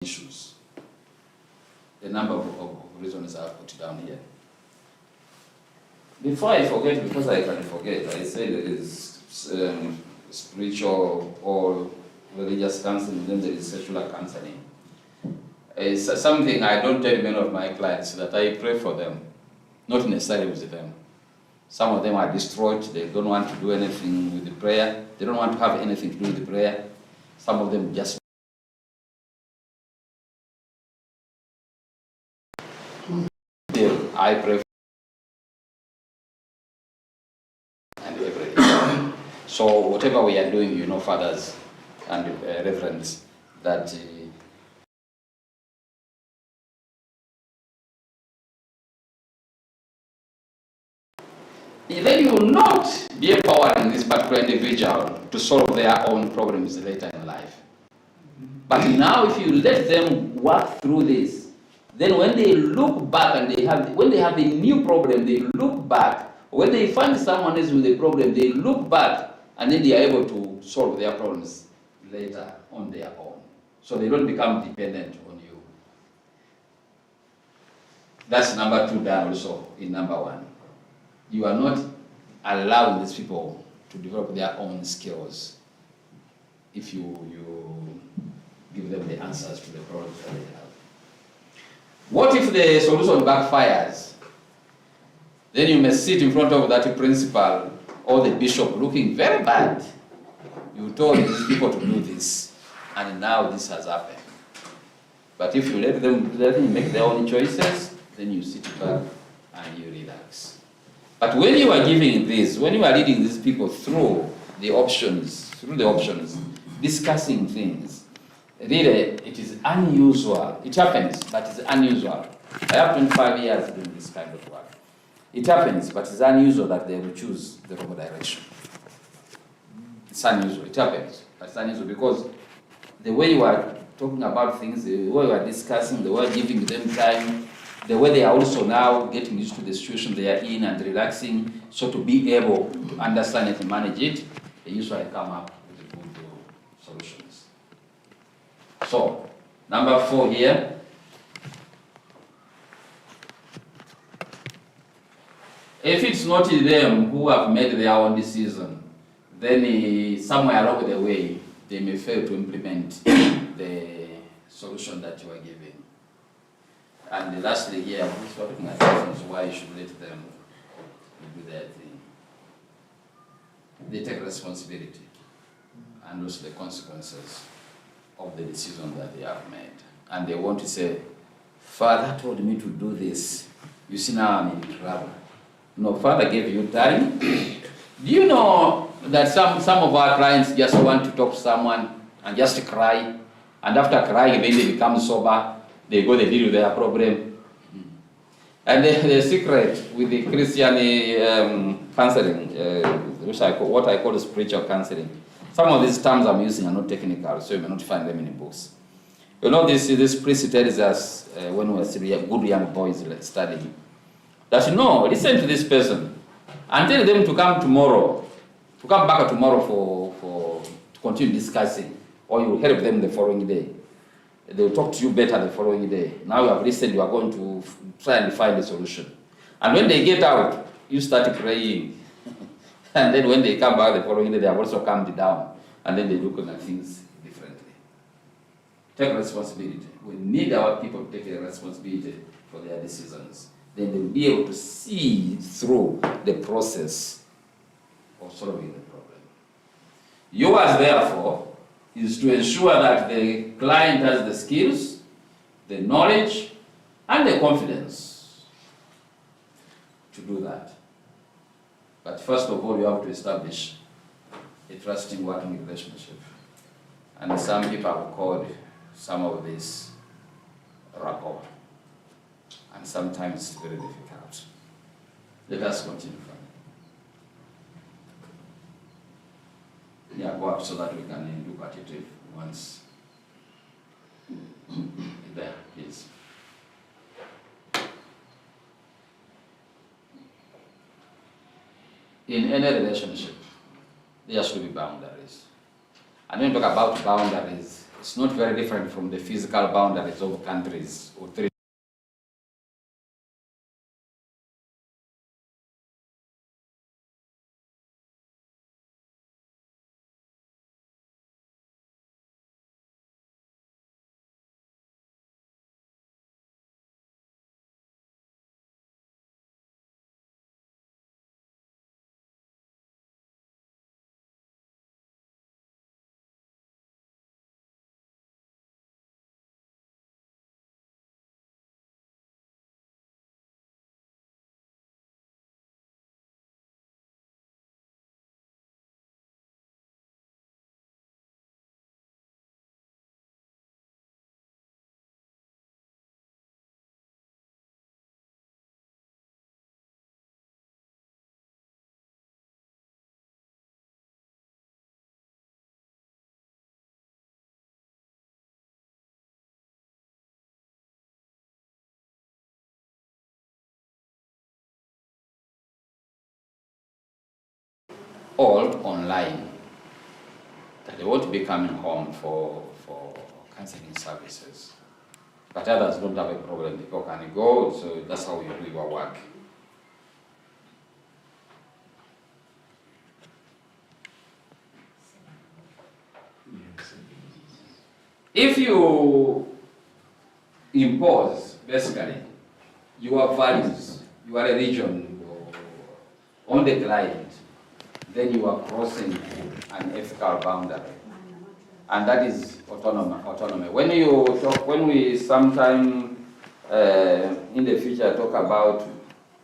issues. A number of reasons I've put down here. Before I forget, because I can forget, I say there is spiritual or religious counseling, then there is sexual counseling. It's something I don't tell many of my clients, that I pray for them, not necessarily with them. Some of them are destroyed, they don't want to do anything with the prayer, they don't want to have anything to do with the prayer. Some of them just I pray and everything. So whatever we are doing, fathers and reverends, that then you will not be empowering this particular individual to solve their own problems later in life. But now if you let them work through this, then when they look back and when they have a new problem, they look back. When they find someone else with a problem, they look back and then they are able to solve their problems later on their own. So they don't become dependent on you. That's number 2 done also in number 1. You are not allowing these people to develop their own skills if you give them the answers to the problems that they have. What if the solution backfires? Then you may sit in front of that principal or the bishop looking very bad. You told these people to do this, and now this has happened. But if you let them make their own choices, then you sit back and you relax. But when you are giving this, when you are leading these people through the options, discussing things, really, it is unusual. It happens, but it's unusual. I have 25 years doing this kind of work. It happens, but it's unusual that they will choose the wrong direction. It's unusual. It happens, but it's unusual because the way you are talking about things, the way you are discussing, the way you are giving them time, the way they are also now getting used to the situation they are in and relaxing, so to be able to understand it and manage it, they usually come up with good solutions. So, number 4 here. If it's not them who have made their own decision, then somewhere along the way, they may fail to implement the solution that you are giving. And lastly here, this talking about reasons why you should let them do their thing. They take responsibility and also the consequences of the decision that they have made. And they want to say, Father told me to do this. You see, now I'm in trouble. No, Father gave you time. Do you know that some of our clients just want to talk to someone and just cry, and after crying, then they become sober, they go, they deal with their problem. And the secret with the Christian counseling, what I call spiritual counseling, some of these terms I'm using are not technical, so you may not find them in the books. You know, this priest tells us when we were still good young boys studying, that listen to this person and tell them to come back tomorrow to continue discussing, or you will help them the following day. They will talk to you better the following day. Now you have listened, you are going to try and find a solution. And when they get out, you start praying. And then when they come back the following day, they have also calmed down. And then they look at things differently. Take responsibility. We need our people to take responsibility for their decisions. Then they'll be able to see through the process of solving the problem. Yours, therefore, is to ensure that the client has the skills, the knowledge, and the confidence to do that. But first of all, you have to establish a trusting working relationship. And some people have called some of this rapport. And sometimes it's very difficult. Let us continue. Yeah, go up so that we can look at it once. There, please. In any relationship, there should be boundaries. And when we talk about boundaries, It's not very different from the physical boundaries of countries or territories. All online, that they want to be coming home for counseling services. But others don't have a problem. People can go, so that's how you do your work. If you impose, basically, your values, your religion on the client, then you are crossing an ethical boundary. And that is autonomy. When we sometime in the future talk about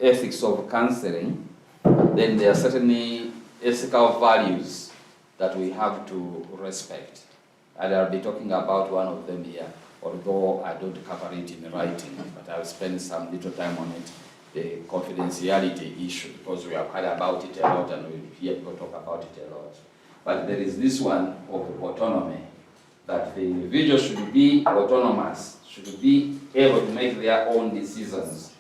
ethics of counseling, then there are certainly ethical values that we have to respect. And I'll be talking about one of them here, although I don't cover it in writing, but I'll spend some little time on it, the confidentiality issue, because we have heard about it a lot and we hear people talk about it a lot. But there is this one of autonomy, that the individual should be autonomous, should be able to make their own decisions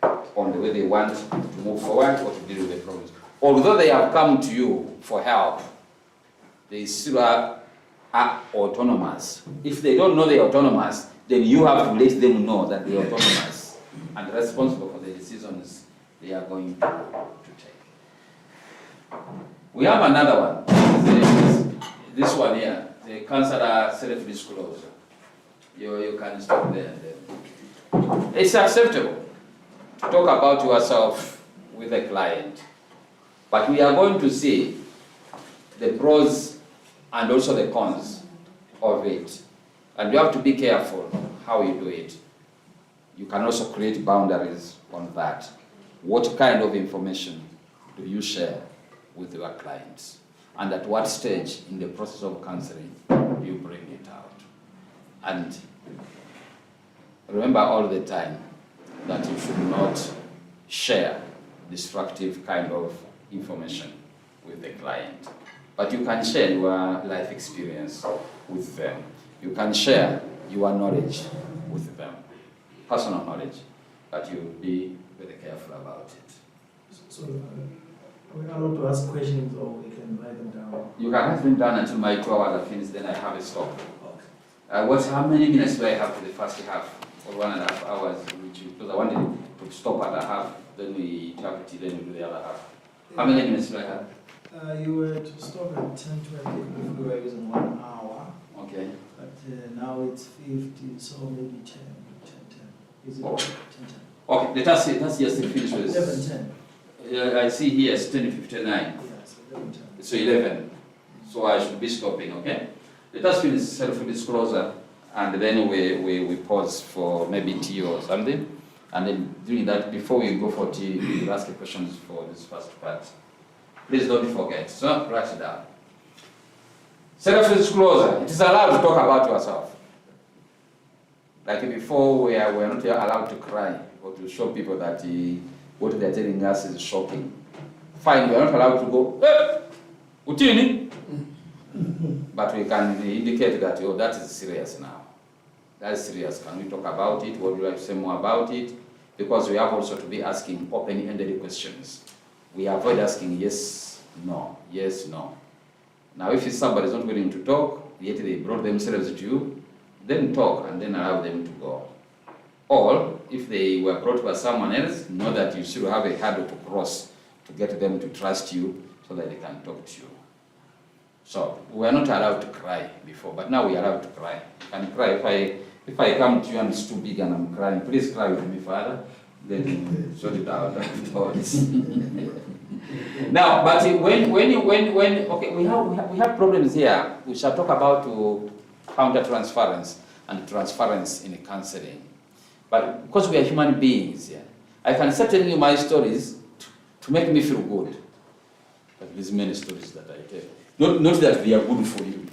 on the way they want to move forward or to deal with the problems. Although they have come to you for help, they still are autonomous. If they don't know they're autonomous, then you have to let them know that they're autonomous and responsible for the decisions they are going to take. We have another one. This one here, the counselor self-disclosure. You can stop there and then. It's acceptable to talk about yourself with a client, but we are going to see the pros and also the cons of it. And you have to be careful how you do it. You can also create boundaries on that. What kind of information do you share with your clients? And at what stage in the process of counseling do you bring it out? And remember all the time that you should not share destructive kind of information with the client. But you can share your life experience with them. You can share your knowledge with them, personal knowledge, but you be very careful about it. So are we allowed to ask questions or we can write them down? You can write them down until my 2 hours are finished, then I have a stop. Okay. How many minutes do I have for the first half, or 1.5 hours? Because I wanted to stop at a half, then we interpret it, then we do the other half. How many minutes do I have? You were to stop at 10:20 if we were using 1 hour. Okay. But now it's 50, so maybe 10. Is it Oh. 10? Okay, let's just finish with 11:10. I see here it's 10:59. Yeah, so 11:10. So 11. So I should be stopping, okay? Let us finish self-disclosure and then we pause for maybe tea or something. And then during that, before we go for tea, we will ask you questions for this first part. Please don't forget. So write it down. Self-disclosure. It is allowed to talk about yourself. Like before, we are not allowed to cry or to show people that what they're telling us is shocking. Fine, we are not allowed to go, Utini. But we can indicate that, oh, that is serious now. That is serious. Can we talk about it? What do you like to say more about it? Because we have also to be asking open-ended questions. We avoid asking yes, no, yes, no. Now, if somebody is not willing to talk, yet they brought themselves to you, then talk and then allow them to go. Or if they were brought by someone else, know that you still have a hurdle to cross to get them to trust you so that they can talk to you. So we are not allowed to cry before, but now we are allowed to cry. You can cry. If I come to you and it's too big and I'm crying, please cry with me, Father. Then sort it out afterwards. Now, but when okay, we have problems here. We shall talk about counter transference and transference in counseling. But because we are human beings here, I can start telling you my stories to make me feel good. But there's many stories that I tell. Not that they are good for you.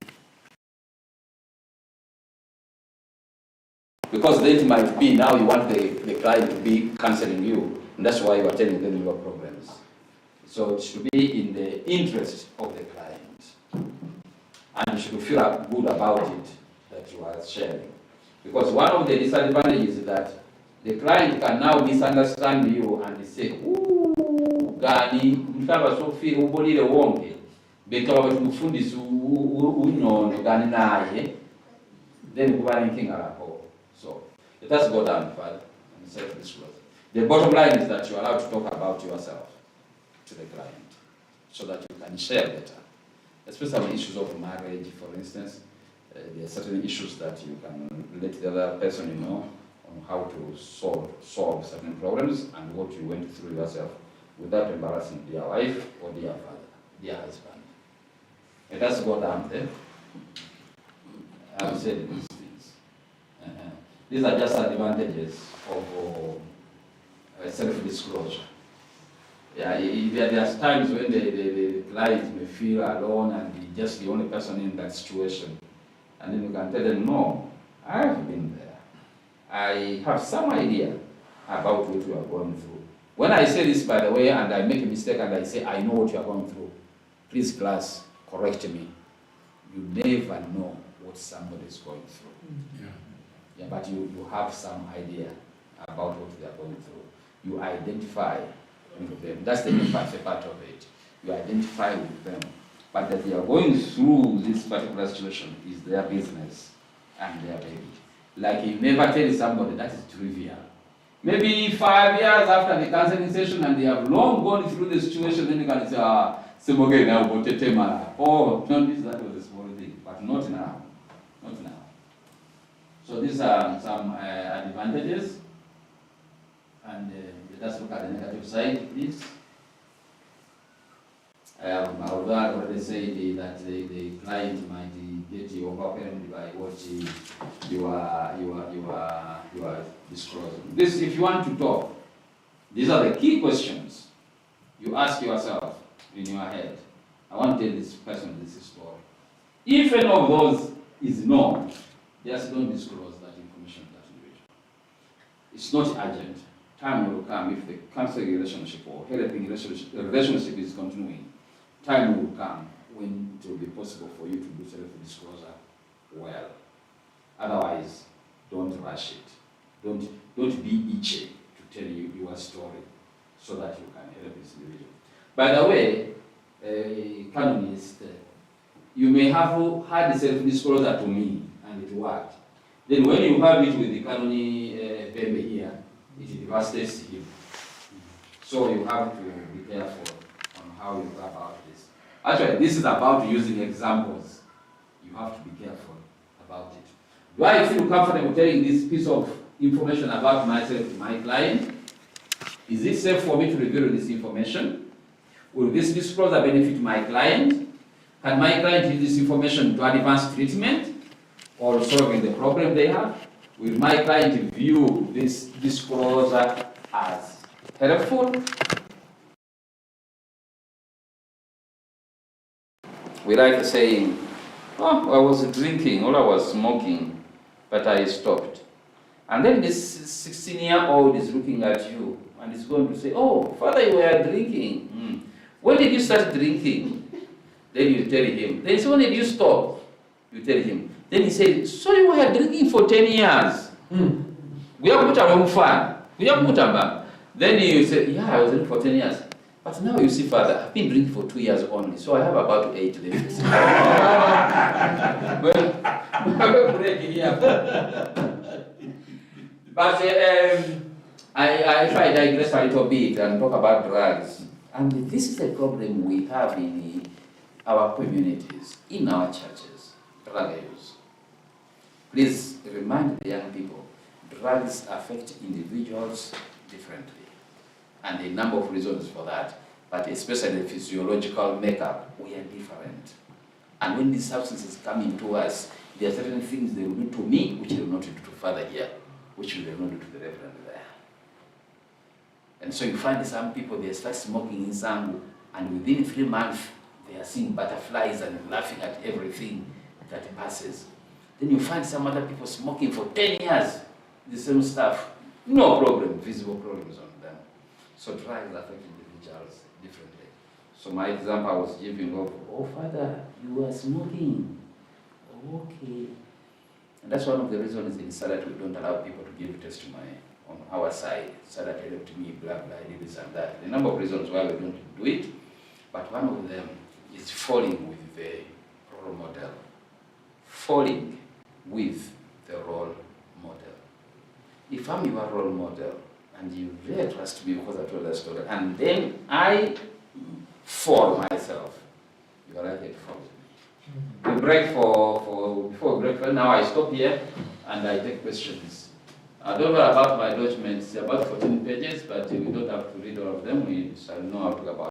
Because then it might be now you want the client to be counseling you, and that's why you are telling them your problems. So it should be in the interest of the client. And you should feel good about it that you are sharing. Because one of the disadvantages is that the client can now misunderstand you and say, ooh, gani, mtaba sofi ubolile wonge. Beka watumufundisi unono gani naye. Then kuba anything alako. So let us go down, Father, and say this word. The bottom line is that you are allowed to talk about yourself to the client so that you can share better. Especially issues of marriage, for instance. There are certain issues that you can let the other person know on how to solve certain problems and what you went through yourself without embarrassing their wife or their father, their husband. Let us go down there. I've said these things. These are just advantages of self-disclosure. Yeah, there are times when the client may feel alone and he's just the only person in that situation. And then you can tell them, no, I've been there. I have some idea about what you are going through. When I say this, by the way, and I make a mistake and I say, I know what you are going through, please, class, correct me. You never know what somebody is going through. Yeah, but you have some idea about what they are going through. You identify with them. That's the empathy part of it. You identify with them. But that they are going through this particular situation is their business and their baby. Like you never tell somebody that is trivial. Maybe 5 years after the counseling session and they have long gone through the situation, then you can say, oh, no, that was a small thing. But not now. Not now. So these are some advantages. And let us look at the negative side, please. Although I already said that the client might get overwhelmed by what you are disclosing. This, if you want to talk, these are the key questions you ask yourself in your head. I want to tell this person this story. If any of those is known, just don't disclose that information to that individual. It's not urgent. Time will come if the counseling relationship or helping relationship is continuing. Time will come when it will be possible for you to do self-disclosure well. Otherwise, don't rush it. Don't be itchy to tell you your story so that you can help this individual. By the way, canonist, you may have had self-disclosure to me and it worked. Then when you have it with the canoni baby here, it devastates him. So you have to be careful on how you go about this. Actually, this is about using examples. You have to be careful about it. Do I feel comfortable telling this piece of information about myself to my client? Is it safe for me to reveal this information? Will this disclosure benefit my client? Can my client use this information to advance treatment or solving the problem they have? Will my client view this disclosure as helpful? We like saying, oh, I was drinking or I was smoking, but I stopped. And then this 16-year-old is looking at you and is going to say, oh, Father, you were drinking. When did you start drinking? Then you tell him. Then he says, when did you stop? You tell him. Then he says, so you were drinking for 10 years. We have put a wrong fun. We have put a back. Then you say, yeah, I was drinking for 10 years. But now you see, Father, I've been drinking for 2 years only, so I have about 8 left. Well, break here. But if I digress a little bit and talk about drugs, and this is the problem we have in our communities, in our churches, drug use. Please remind the young people, drugs affect individuals differently. And a number of reasons for that, but especially the physiological makeup, we are different. And when these substances come into us, there are certain things they will do to me, which they will not do to Father here, which they will not do to the Reverend there. And so you find some people, they start smoking in Zangu, and within 3 months, they are seeing butterflies and laughing at everything that passes. Then you find some other people smoking for 10 years, the same stuff, no problem, visible problems on them. So drugs affect individuals differently. So my example I was giving of, oh Father, you are smoking. Okay. And that's one of the reasons in Sadat we don't allow people to give testimony on our side. Sadat helped me, blah, blah, this and that. A number of reasons why we don't do it, but one of them is falling with the role model. Falling with the role model. If I'm your role model, and you really trust me because I told that story, and then I fall myself, you are right to follow me. We break before we break, now I stop here and I take questions. I don't know about my documents, about 14 pages, but we don't have to read all of them, we shall know how to talk about